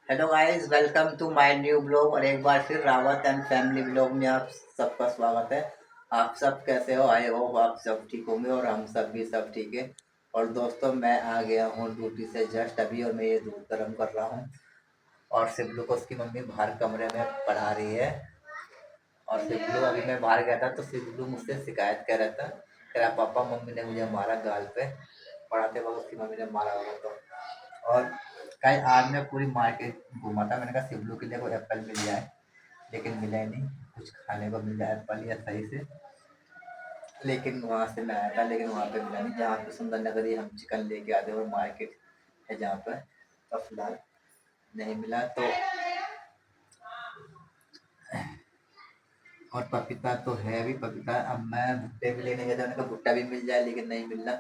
Hello guys, welcome to my new blog. और एक बार फिर रावत एंड फैमिली ब्लॉग में आप सबका स्वागत है। आप सब कैसे हो? आई होप आप सब ठीक होंगे और हम सब भी सब ठीक है। और दोस्तों, मैं आ गया हूँ ड्यूटी से जस्ट अभी और मैं ये दूध गर्म कर रहा हूँ। और सिबलू को उसकी मम्मी बाहर कमरे में पढ़ा रही है। और सिबलू, अभी मैं बाहर गया था तो सिबलू मुझसे शिकायत कर रहा था, कह रहा पापा मम्मी ने मुझे मारा गाल पे, पढ़ाते वक्त उसकी मम्मी ने मारा होगा तो। और कल आज मैं पूरी मार्केट घूमा था। मैंने कहा सिबलू के लिए कोई एप्पल मिल जाए, लेकिन मिला ही नहीं। कुछ खाने को मिल जाए एप्पल या सही से, लेकिन वहाँ से मैं आया था लेकिन वहाँ पे मिला नहीं। जहाँ पे सुंदर नगरी हम चिकन लेके आते और मार्केट है जहाँ पर, तो फिलहाल नहीं मिला। तो और पपीता तो है भी पपीता। अब मैं भुट्टे भी लेने गया था, मैंने कहा भुट्टा भी मिल जाए, लेकिन नहीं मिल रहा।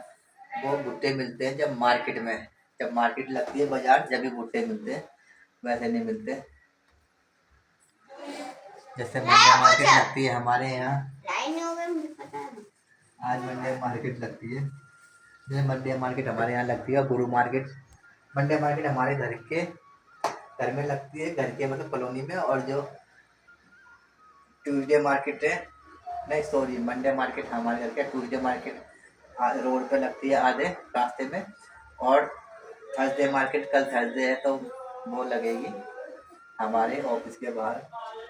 वो भुट्टे मिलते हैं जब मार्केट में, जब मार्केट लगती है बाजार, जब भी भुट्टे मिलते हैं, वैसे नहीं मिलते। जैसे मंडे मार्केट लगती है हमारे यहाँ, आज मंडे मार्केट लगती है। जैसे मंडे मार्केट हमारे यहाँ लगती है, गुरु मार्केट, मंडे मार्केट हमारे घर में लगती है, घर के मतलब कॉलोनी में। और जो ट्यूसडे मार्केट है, नहीं सॉरी, मंडे मार्केट हमारे घर के, ट्यूसडे मार्केट रोड पे लगती है आधे रास्ते में। और थर्सडे मार्केट, कल थर्सडे है तो वो लगेगी हमारे ऑफिस के बाहर।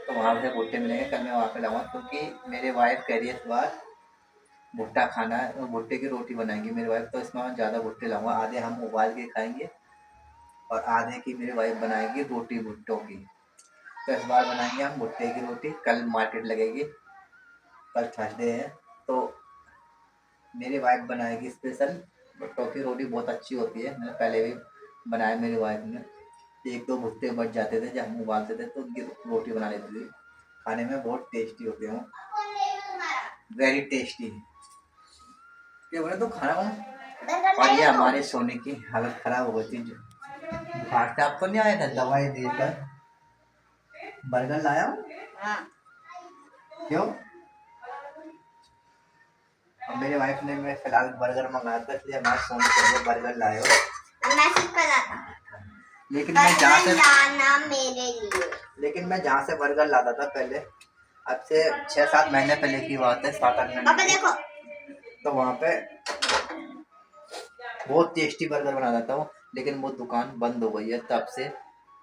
तो वहाँ से भुट्टे मिलेंगे, कल मैं वहाँ पे लाऊंगा, क्योंकि मेरे वाइफ कह रही है इस बार भुट्टा खाना है और भुट्टे की रोटी बनाएंगी मेरी वाइफ। तो इसमें मैं ज़्यादा भुट्टे लाऊंगा, आधे हम उबाल के खाएंगे और आधे की मेरी वाइफ बनाएगी रोटी भुट्टों की। तो इस बार बनाएंगे हम भुट्टे की रोटी, कल मार्केट लगेगी, कल थर्सडे है। तो मेरी वाइफ बनाएगी स्पेशल भुट्टों की रोटी, बहुत अच्छी होती है। मैंने पहले भी बनाया मेरी वाइफ ने। एक दो भुट्टे बच जाते थे जब हम उबालते थे, तो उनकी रोटी बना लेती थी। खाने में बहुत टेस्टी होते हैं, वेरी टेस्टी। ये बोले तो खाना बना। और ये हमारे सोने की हालत खराब हो गई थी, जो बुखार से आप तो नहीं आए थे, दवाई देकर बर्गर लाया हूँ। हाँ। क्यों? और मेरी वाइफ ने मैं फिलहाल बर्गर मंगाया था, इसलिए हमारे सोने के लिए बर्गर लाए हो। मैसेज करा था, लेकिन मैं जहाँ से लाना मेरे लिए, लेकिन मैं जहाँ से बर्गर लाता था पहले, अब से 6-7 महीने पहले की बात है, 7-8 महीने देखो, तो वहाँ पे बहुत टेस्टी बर्गर बनाता था वो। लेकिन वो दुकान बंद हो गई है, तब से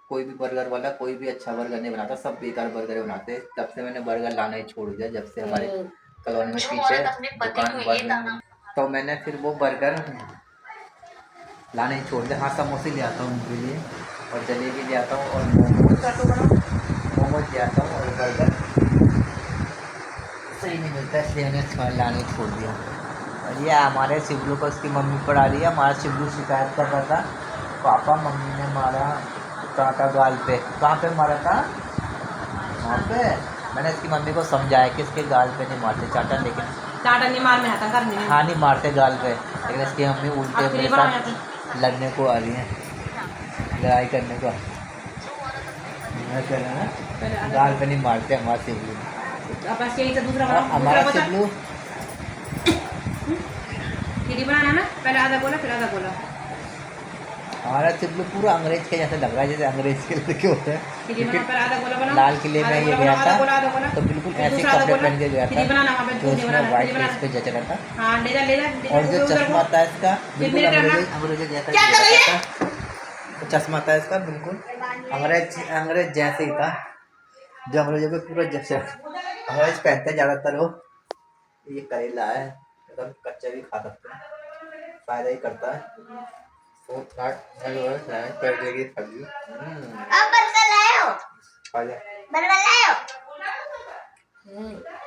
कोई भी बर्गर वाला कोई भी अच्छा बर्गर नहीं बनाता, सब बेकार बर्गर बनाते। तब से मैंने बर्गर लाना ही छोड़ दिया, जब से हमारे कॉलोनी में पीछे दुकान बंद। तो मैंने फिर वो बर्गर लाने ही छोड़ दिया। हाँ, समोसे ले आता हूँ उनके लिए, और जलेबी ले आता हूँ, और मोमोज ले आता हूँ, और बर्गर सही नहीं मिलता, इसलिए मैंने लाने ही छोड़ दिया। और ये हमारे शिवलू को उसकी मम्मी पढ़ा रही है। हमारा शिवलू शिकायत कर रहा था, पापा मम्मी ने मारा काका गाल पे। कहाँ पे मारा था? वहाँ पे। मैंने इसकी मम्मी को समझाया कि इसके गाल पे नहीं मारते चाटा, लेकिन चाटा नहीं मार में आता करने में। हाँ, नहीं मारते गाल पे, लेकिन इसकी मम्मी उल्टे मेरे साथ लड़ने को आ रही है, लड़ाई करने को। मैं कह रहा ना, गाल पे नहीं मारते हमारे शिवलू। हमारा शिवलू खिचड़ी बनाना ना, पहले आधा बोला फिर आधा बोला। हमारा शिवलू पूरा अंग्रेज के जैसे लग रहा है, जैसे अंग्रेज के लड़के होते हैं। लाल किले में ये गया था तो बिल्कुल ऐसे कपड़े पहन के गया था, तो उसमें व्हाइट ड्रेस पे जच रहा था। और जो चश्मा था इसका बिल्कुल अंग्रेज जैसा था। चश्मा था इसका बिल्कुल अंग्रेज जैसे ही था, जो अंग्रेजों पे पूरा जच रहा। अंग्रेज पहनते हैं ज़्यादातर वो। ये करेला है, एकदम कच्चा भी खा सकते हैं, फायदा ही करता है।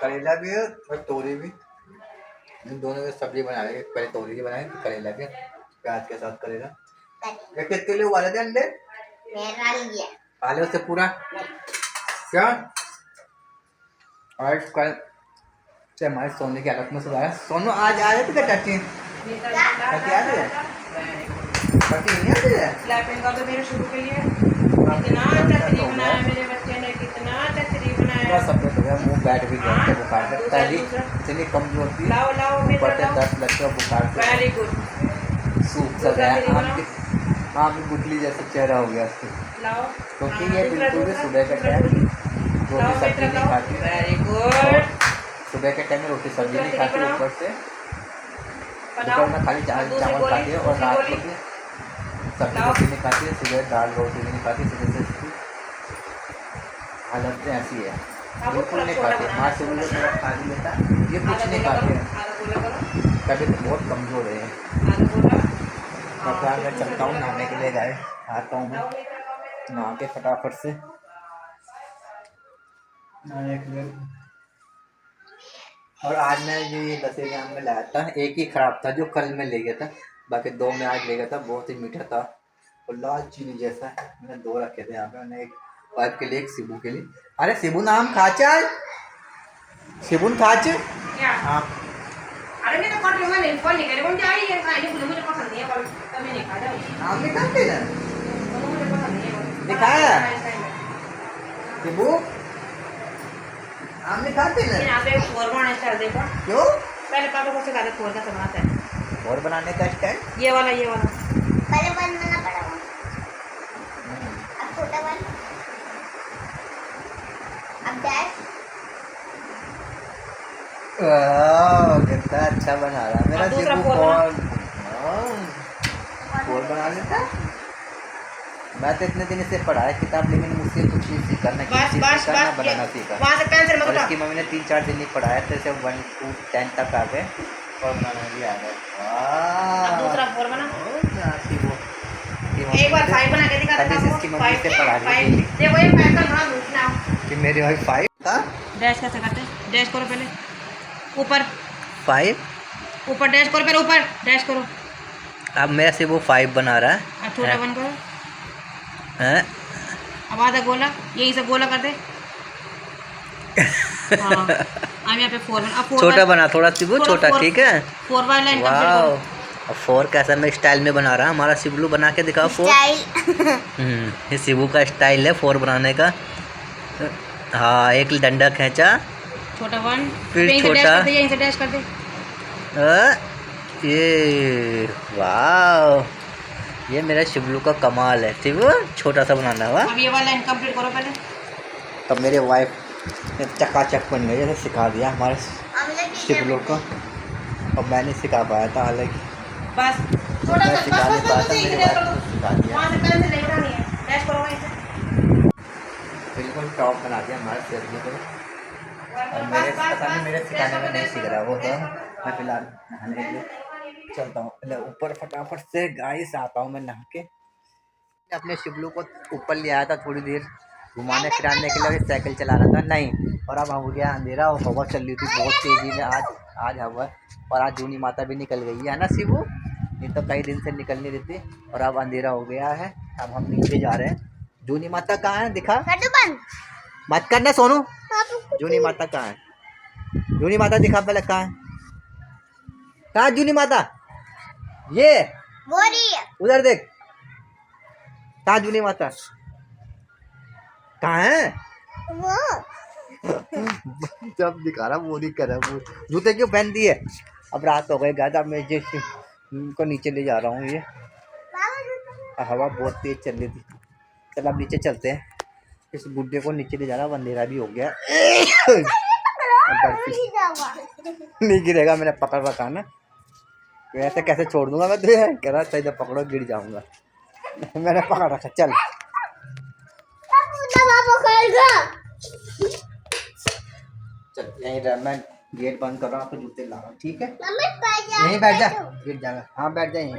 करेला भी है और तोरी भी, इन दोनों की सब्जी बना रहे। पहले तोरी की बनाए, करेला के प्याज के साथ करेला। ये कितने लिए उबाले थे अंडे? पाले उससे पूरा क्या? और कल से हमारे सोने की हालत में सुधार। सोनू आज आ रहे थे क्या? टटी आ रही है, टटी नहीं आती है। स्लैपिंग का तो मेरे शुरू के लिए कितना चटनी बनाया मेरे बच्चे ने, कितना चटनी बनाया। सब हो गया, मुंह बैठ भी गया बुखार से। पहली इतनी कमजोर थी, ऊपर से 10 लग बुखार से। Very good. सूख सा गया, आम की गुठली जैसा चेहरा हो गया। लाओ। क्योंकि हाँ, ये दूसरा, बिल्कुल भी दूसरा, सुबह का दूसरा टाइम गोली। रोटी लाओ सब्जी बेटा नहीं लाओ। खाती, वेरी गुड। सुबह के टाइम में रोटी सब्जी दूसरा नहीं फ्री खाती, बनाओ। ऊपर से बनाओ। दोपहर में खाली और दूसरी चावल गोली, खाती है, और दूसरी रात गोली। को भी सब्जी लाओ। रोटी नहीं खाती है, सुबह दाल रोटी भी नहीं खाती, सुबह से इसकी हालत ऐसी है, अब वो बिल्कुल थोड़ा नहीं छोटा खाती है। बनाना माँ है, से छोटा बोलो थोड़ा छोटा। खा भी लेता, ये कुछ आधा नहीं गोला खाते करो, हैं, आधा गोला करो, तभी तो बहुत कमज़ोर है। आधा गोला। तब हाँ, मैं फिर दूसरा चलता हूँ गोला नहाने के करो। लिए, गाय आता हूँ मैं लाओ बेटा, लाओ बेटा। नहा के फटाफट से नहाने के लिए। और आज मैं ये दशहरी आम में लाया था, एक ही खराब था जो कल मैं ले गया था, बाकी दो मैं आज ले गया था, बहुत ही मीठा था और लाल चीनी जैसा। मैंने दो रखे थे यहाँ पे, मैंने एक वाइफ के लिए, एक शिबू के लिए। अरे शिबू नाम खाच आज, शिबुन खाच। क्या? हाँ अरे मैं तो कट लूंगा, नहीं कौन नहीं करेगा, मुझे आई है खाने मुझे मुझे पसंद नहीं है, पर तभी नहीं खा जाऊँ। नाम नहीं खाते ना, मुझे पसंद नहीं है। दिखाया शिबू आम नहीं खाते ना, यहाँ पे फोर बनाने चल देखो। क्यों? पहले पापा को सिखा दे फोर का बनाता है। और बनाने का स्टाइल ये वाला, ये वाला। पहले बनाना पड़ेगा, अब छोटा बन, अब डैश। कितना अच्छा बना रहा है मेरा अब दूसरा शिबू। फोर फोर बना लेता। मैं तो इतने दिन से पढ़ा है किताब, लेकिन मुझसे कुछ चीज़ सीखा ना, बस बस ना बस बनाना सीखा। वहाँ से पेंसिल मत और उठा। इसकी मम्मी ने 3-4 दिन ही पढ़ाया, तो इसे 1 to 10 तक आ गए और बनाना भी आ गए। अब दूसरा फोर बना। वाह, एक बार फाइव बना के दिखा तभी से देता इसकी हूँ। मम्मी से पढ़ा रही फाइव थी देखो, ये फाइव का बड़ा दूसरा नाम। कि मेरी वाइफ 5 था। डैश कैसे करते हैं? डैश करो पहले, ऊपर 5 ऊपर डैश करो, पहले ऊपर डैश करो। अब मेरा से वो 5 बना रहा अब छोटा बन करो, है। अब आधा गोला, यही सब गोला कर दे। हाँ, अब यहाँ पे फोर बना। अब छोटा बना थोड़ा शिबू, छोटा, ठीक है। फोर बाय लाइन कंप्लीट वाह, करो। अब 4 कैसा मैं स्टाइल में बना रहा, हमारा शिबलू बना के दिखाओ 4। स्टाइल। ये शिबू का स्टाइल है 4 बनाने का। हाँ, एक डंडा खींचा, छोटा वन, फिर यहीं से डैश छोटा। कर दे, यहीं से डैश कर दे। ये वाह, ये मेरा शिबलू का कमाल है। शिबू छोटा सा बनाना हुआ। अब ये वाला लाइन कंप्लीट करो पहले। तब मेरे वाइफ ने चकाचक बन गई, जैसे सिखा दिया हमारे शिबलू को, और मैं नहीं सिखा पाया था, हालांकि बस छोटा मैं सा, सिखा नहीं बस पाया बस था, यहीं से मेरे डैश वाइफ कर को सिखा दो। दिया। वहाँ से पेंसिल नहीं उठानी है, डैश करो वहीं से। बिल्कुल टॉप बना दिया हमारे शिबलू को। और बस मेरे बस पता नहीं बस मेरे डैश सिखाने करो, में नहीं डैश सीख करो, रहा वो, तो डैश करो। मैं फिलहाल नहाने के लिए चलता हूँ। पहले ऊपर फटाफट से गाइस आता हूँ मैं नहा के। अपने शिबलू को ऊपर ले आया था थोड़ी देर घुमाने फिराने के लिए, और साइकिल चला रहा था नहीं, और अब हो गया अंधेरा और हवा चल रही थी बहुत तेज़ी में। आज हवा, और आज जूनी माता भी निकल गई है ना शिबू, नहीं तो कई दिन से निकल नहीं रही थी। और अब अंधेरा हो गया है, अब हम नीचे जा रहे हैं। जूनी माता कहाँ है, दिखा मत करना सोनू। जूनी माता कहाँ है, जूनी माता दिखा पहले, कहाँ है, कहाँ है जूनी माता? ये उधर देख, कहाँ जूनी माता, कहाँ है? जब दिखा रहा वो नहीं कर रहा, वो जूते क्यों पहन दिए? अब रात हो गई गाय, अब मैं जिस को नीचे ले जा रहा हूँ। ये हवा बहुत तेज चल रही थी, चल अब नीचे चलते हैं। इस बुड्ढे को नीचे ले जा रहा, अंधेरा भी हो गया। नहीं गिरेगा, मैंने पकड़ रखा ना, तो ऐसे कैसे छोड़ दूंगा मैं तुझे, कह रहा था इधर पकड़ो गिर जाऊंगा। मैंने पकड़ रखा, चल चल यहीं रह, मैं गेट बंद कर रहा हूँ, आपको जूते ला रहा हूँ, ठीक है? यहीं बैठ जा, गिर जाएगा। हाँ बैठ जा यहीं,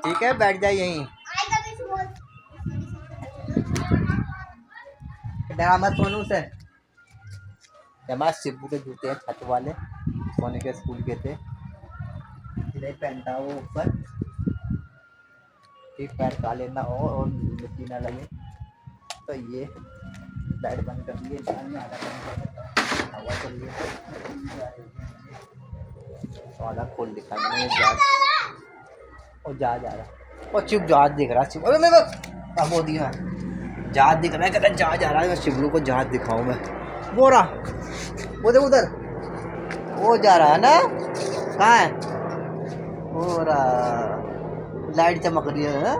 ठीक है बैठ जा यहीं, डरा मत सोनू से। हमारे शिबू के जूते हैं छत वाले, सोने के स्कूल के थे, इधर पहनता वो ऊपर, ठीक पैर काले ना हो और मिट्टी ना लगे। तो ये लाइट बंद कर दिए, हवा चल रही है, आधा खोल दिखा मैंने, जहाज और जहाज आ रहा, और चुप जहाज दिख रहा, चुप, अरे मैं अब वो दिया जहाज दिख रहा है, कहता जहाज आ रहा है। मैं शिबलू को जहाज दिखाऊं, मैं वो रहा वो देख उधर, वो जा रहा है ना, कहाँ है हो रहा लाइट चमक रही है हाँ?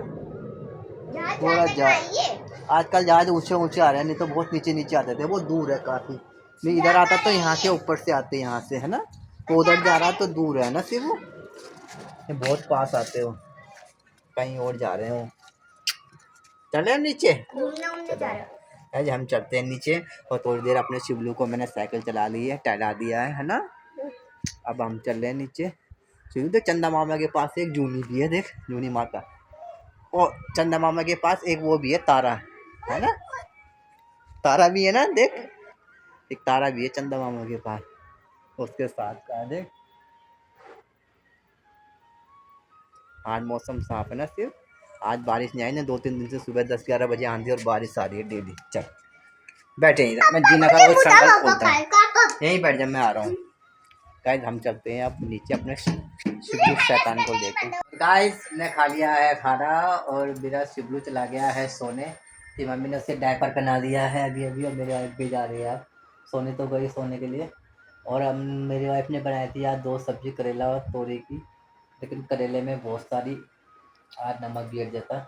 जहाँ थोड़ा जाते जा आइए आजकल जहाज ऊंचे ऊंचे आ रहे हैं, नहीं तो बहुत नीचे नीचे आते थे, वो दूर है काफ़ी। नहीं इधर आता तो यहाँ के ऊपर से आते यहाँ से है ना, वो उधर जा रहा तो दूर है ना सिर्फ वो, ये बहुत पास आते हो, कहीं और जा रहे हो। चले हम नीचे, घूमने उमने जा रहे हो। आज हम चलते हैं नीचे। और थोड़ी देर अपने शिवलू को मैंने साइकिल चला ली है, टहला दिया है ना। अब हम चल रहे हैं नीचे। शिवलू देख चंदा मामा के पास एक जूनी भी है, देख जूनी माता। और चंदा मामा के पास एक वो भी है तारा, है ना, तारा भी है ना, देख एक तारा भी है चंदा मामा के पास, उसके साथ का है, देख। आज मौसम साफ है ना, सिर्फ आज बारिश नहीं आई ना, 2-3 दिन से सुबह 10-11 बजे आंधी और बारिश आ रही है डेली। चल बैठे ही मैं जीना का वो संकल्प खोलता हूँ, यहीं बैठ जा, मैं आ रहा हूँ। गाइस हम चलते हैं अब नीचे अपने शिवलू शैतान को लेके। गाइस ने खा लिया है खाना और मेरा शिवलू चला गया है सोने कि मम्मी ने उसे डायपर पहना दिया है अभी अभी, और मेरी वाइफ भी जा रही है अब सोने, तो गई सोने के लिए। और अब मेरी वाइफ ने बनाई थी आज 2 सब्जी, करेला और तोरी की, लेकिन करेले में बहुत सारी आज नमक गिर जाता,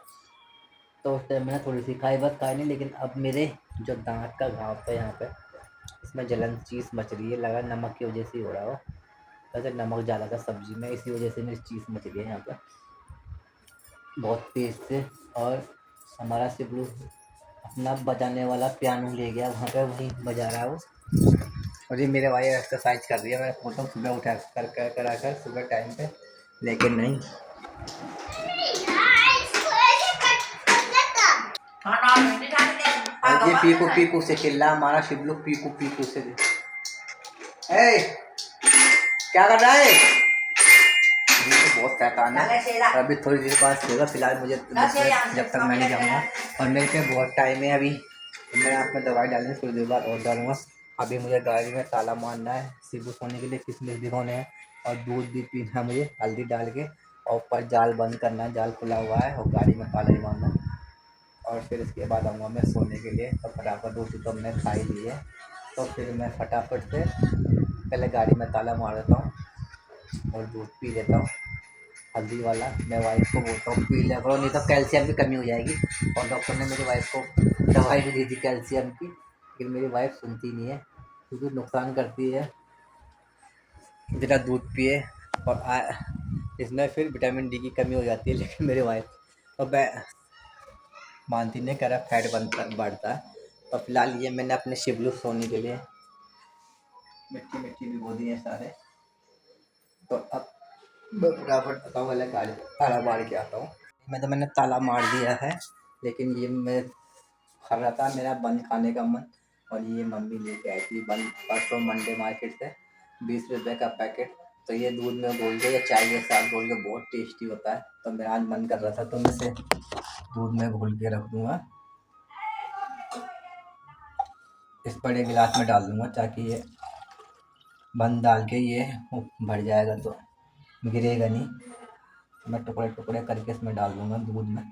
तो उस टाइम मैंने थोड़ी सी खाई, बस खाई नहीं। लेकिन अब मेरे जो दांत का घाव है यहाँ पे, इसमें जलन चीज़ मच रही है, लगा नमक की वजह से ही हो रहा हो, वैसे नमक ज़्यादा था सब्जी में, इसी वजह से मेरी चीज़ मच रही है यहाँ पर बहुत तेज़ से। और हमारा शिवलू अपना बजाने वाला पियानो ले गया वहाँ पे, वहीं बजा रहा है वो। और ये मेरे भाई एक्सरसाइज कर रही है, मैंने फोटो सुबह उठा कर सुबह टाइम पे, लेकिन नहीं। और ये पीकू पीकू से चिल्ला हमारा शिवलू, पीकू पीकू से। ए, क्या कर रहा है? ये तो बहुत शैतान है। अभी थोड़ी देर बाद सोएगा, फिलहाल मुझे जब तक मैं नहीं जाऊँगा, और मेरे पे बहुत टाइम है अभी, तो मैं आप में दवाई डालनी, थोड़ी देर बाद और डालूँगा। अभी मुझे गाड़ी में ताला मारना है, शिवू सोने के लिए किशमिश भिगोने हैं, और दूध भी पीना है मुझे हल्दी डाल के, और ऊपर जाल बंद करना है, जाल खुला हुआ है, और गाड़ी में ताला ही मारना है। और फिर इसके बाद आऊँगा मैं सोने के लिए, तो फटाफट रोटी तो हमने खा ही ली है, तो फिर मैं फटाफट से पहले गाड़ी में ताला मार देता हूँ और दूध पी लेता हूँ हल्दी वाला। मैं वाइफ को बोलता हूँ पी लिया करो, नहीं तो कैल्शियम की कमी हो जाएगी। और डॉक्टर ने मेरी वाइफ को दवाई भी दी थी कैल्शियम की, लेकिन मेरी वाइफ सुनती नहीं है, क्योंकि नुकसान करती है जितना दूध पिए। और इसमें फिर विटामिन डी की कमी हो जाती है, लेकिन मेरी वाइफ और मैं मानती नहीं, कह रहा फैट बढ़ता है। तो फिलहाल ये मैंने अपने शिवलू सोने के लिए मिट्टी मिट्टी भिगो दी है सारे, तो अब मैं फटाफट आता हूँ, पहले गाड़ी ताला मार के आता हूँ। मैंने ताला मार दिया है, लेकिन ये मैं कर रहा था मेरा बन खाने का मन, और ये मम्मी लेके आई थी बन परसों मंडे मार्केट से, 20 रुपये का पैकेट। तो ये दूध में घोल के या चाय के साथ घोल के बहुत टेस्टी होता है, तो मेरा आज मन कर रहा था, तो मैं इसे दूध में घोल के रख दूँगा, इस बड़े गिलास में डाल दूँगा, ताकि ये बंद डाल के ये भर जाएगा तो गिरेगा नहीं। मैं टुकड़े टुकड़े करके इसमें डाल दूँगा दूध में।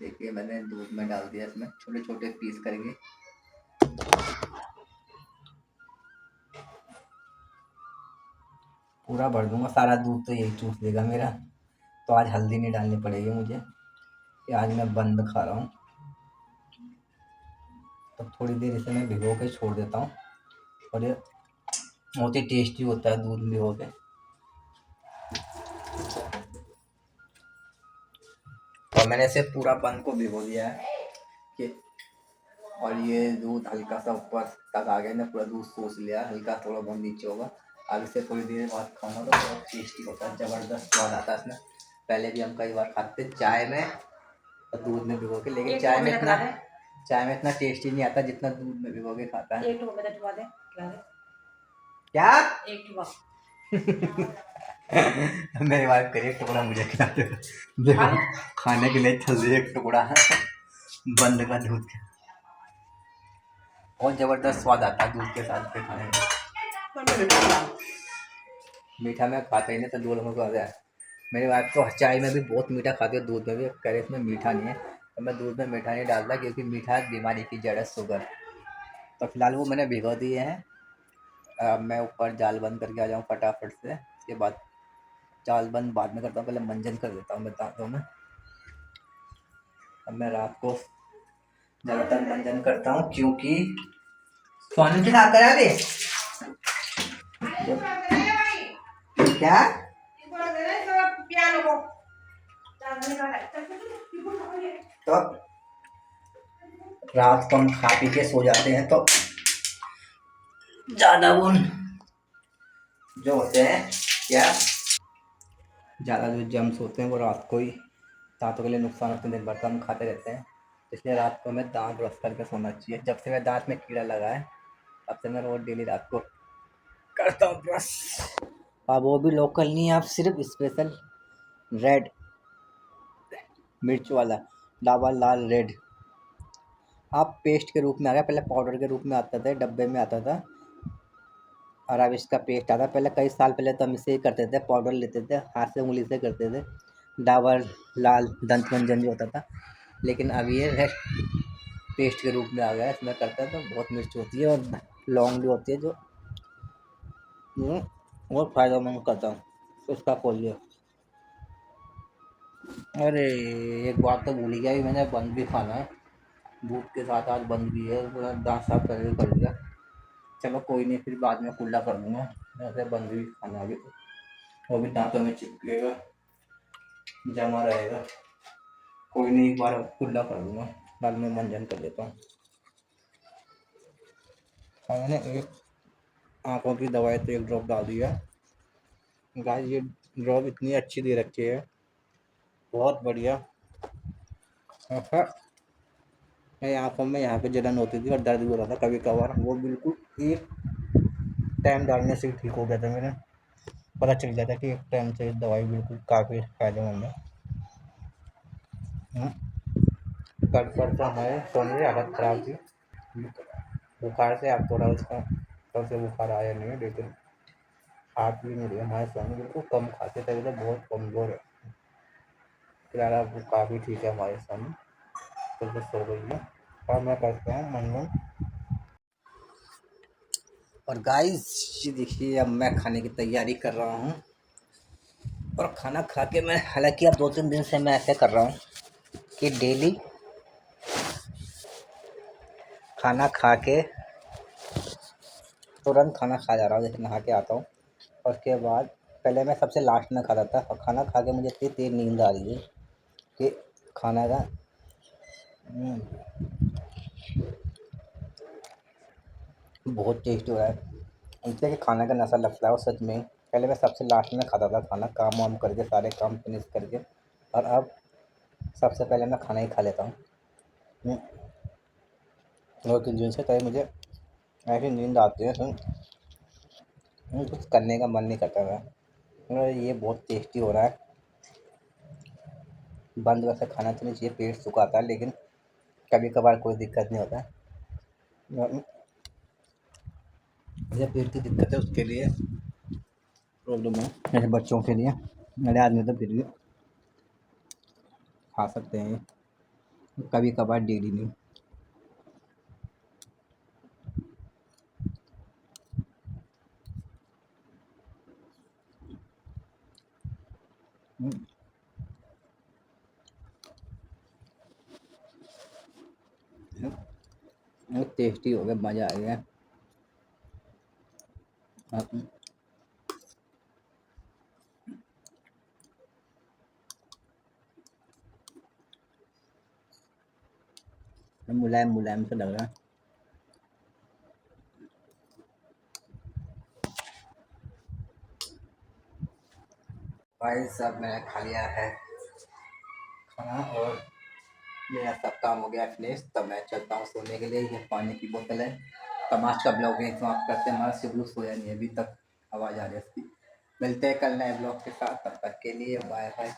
देखिए मैंने दूध में डाल दिया, इसमें छोटे छोटे पीस करके। पूरा भर दूंगा, सारा दूध तो यही चूस देगा मेरा, तो आज हल्दी नहीं डालनी पड़ेगी मुझे, कि आज मैं बंद खा रहा हूँ। तो थोड़ी देर इसे मैं भिगो के छोड़ देता हूँ, और ये बहुत ही टेस्टी होता है दूध भिगो के। और मैंने इसे पूरा बंद को भिगो दिया है कि, और ये दूध हल्का सा ऊपर तक आ गया, ना पूरा दूध सोच लिया, हल्का थोड़ा बहुत नीचे होगा। अब इसे थोड़ी देर बाद खाना तो बहुत टेस्टी होता है, ज़बरदस्त स्वाद आता है इसमें। पहले भी हम कई बार खाते चाय में और दूध में भिगो के, लेकिन चाय में इतना टेस्टी नहीं आता जितना दूध में भिगो के खाता है। क्या मेरी बात करिए, टुकड़ा मुझे खिला दे, देखो खाने के लिए चल एक टुकड़ा बंद का दूध के, बहुत ज़बरदस्त स्वाद आता है दूध के साथ पे खाने में। मीठा मैं खाता ही नहीं, तो 2 लोगों को आ गया। मेरी वाइफ तो चाय में भी बहुत मीठा खाती है, दूध में भी, कह रहे इसमें मीठा नहीं है, तो मैं दूध में मीठा नहीं डालता, क्योंकि मीठा बीमारी की जड़ है, शुगर। तो फिलहाल वो मैंने भिगो दिए हैं। अब मैं ऊपर जाल बंद करके आ जाऊँ फटाफट से। उसके बाद जाल बंद बाद में करता हूँ, पहले मंजन कर देता हूँ बताता हूँ मैं। अब मैं रात को ज़्यादातर मंजन करता हूँ क्योंकि सोने से खा कर आ गए क्या। तो रात को हम खा पी के सो जाते हैं तो ज़्यादा वो जो होते हैं क्या, ज़्यादा जो जम्स होते हैं वो रात को ही दांतों के लिए नुकसान होते हैं। दिन भर तो हम खाते रहते हैं, इसलिए रात को हमें दांत ब्रश करके सोना चाहिए। जब से मेरे दांत में कीड़ा लगा है तब से मैं रोज़ डेली रात को करता हूँ ब्रश। अब वो भी लोकल नहीं है, आप सिर्फ स्पेशल रेड मिर्च वाला डाबर लाल रेड। आप पेस्ट के रूप में आ गया, पहले पाउडर के रूप में आता था, डब्बे में आता था, और अब इसका पेस्ट आता है। पहले कई साल पहले तो हम इसे ही करते थे, पाउडर लेते थे हाथ से उंगली से करते थे, डाबर लाल दंत मंजन जो होता था। लेकिन अब ये है पेस्ट के रूप में आ गया है, इसमें करते हैं तो बहुत मिर्च होती है और लौंग भी होती है जो बहुत फ़ायदेमंद करता हूँ। तो उसका खोलिए। अरे एक बात तो भूल ही गया, मैंने बंद भी खाना है, भूख के साथ आज बंद भी है, पूरा दांत साफ करके कर दिया। चलो कोई नहीं, फिर बाद में कुल्ला कर दूंगा, ऐसे बंद भी खाना अभी तो वो भी दांतों में चिपकेगा, जमा रहेगा। कोई नहीं, एक बार अब कुल्ला कर दूंगा, बाद में मंजन कर लेता हूँ। और मैंने एक आँखों की दवाई तो एक ड्रॉप डाल दिया। गाइस ये ड्रॉप इतनी अच्छी दे रखी है, बहुत बढ़िया। ऐसा मेरी आँखों में यहाँ पे जलन होती थी और दर्द भी हो रहा था कभी कभार, वो बिल्कुल एक टाइम डालने से ही ठीक हो गया था। मेरे पता चल गया था कि एक टाइम से दवाई बिल्कुल काफ़ी फ़ायदेमंद है। कल परसों हमारे सोने की हालत ख़राब थी बुखार से। अब थोड़ा उसका कल से बुखार आया नहीं है, लेकिन हाथ भी नहीं रही हमारे सोने, बिल्कुल कम खाते थे तो बहुत कमज़ोर है। फिलहाल अब वो काफ़ी ठीक है हमारे सोने, कल से सो गई है। और मैं करता हूँ मंजन। और गाइस ये देखिए, अब मैं खाने की तैयारी कर रहा हूँ। और खाना खा के मैं, हालांकि अब 2-3 दिन से मैं ऐसे कर रहा हूँ कि डेली खाना खा के तुरंत खाना खा जा रहा हूँ। जैसे नहा के आता हूँ और उसके बाद पहले मैं सबसे लास्ट में खाता था, और खाना खा के मुझे इतनी तेज़ नींद आ रही है कि खाना का बहुत टेस्ट हो रहा है। इसलिए कि खाने का नशा लगता है। और सच में पहले मैं सबसे लास्ट में खाता था खाना, काम वाम करके सारे काम फिनिश करके, और अब सबसे पहले मैं खाना ही खा लेता हूँ। और किन दिन से तभी मुझे ऐसी नींद आती है तो कुछ करने का मन नहीं करता था। और ये बहुत टेस्टी हो रहा है। बंद वैसे खाना तो नहीं चाहिए, पेट सुखाता है, लेकिन कभी कभार कोई दिक्कत नहीं होता। मुझे पेट की दिक्कत है उसके लिए प्रॉब्लम है, जैसे बच्चों के लिए। मेरे आदमी तो फिर भी खा सकते हैं, कभी कभार, डेली नहीं। टेस्टी हो गया, मज़ा आ गया। मुलायम मुलायम सा लग रहा है। भाई सब मैंने खा लिया है खाना, और मेरा सब काम हो गया फिनिश। तब मैं चलता हूँ सोने के लिए। ये पानी की बोतल है। तब आज का ब्लॉग यहीं समाप्त करते हैं। हमारा शिवलू सोया नहीं है अभी तक, आवाज़ आ रही है उसकी। मिलते हैं कल नए ब्लॉग के साथ, तब तक के लिए बाय बाय।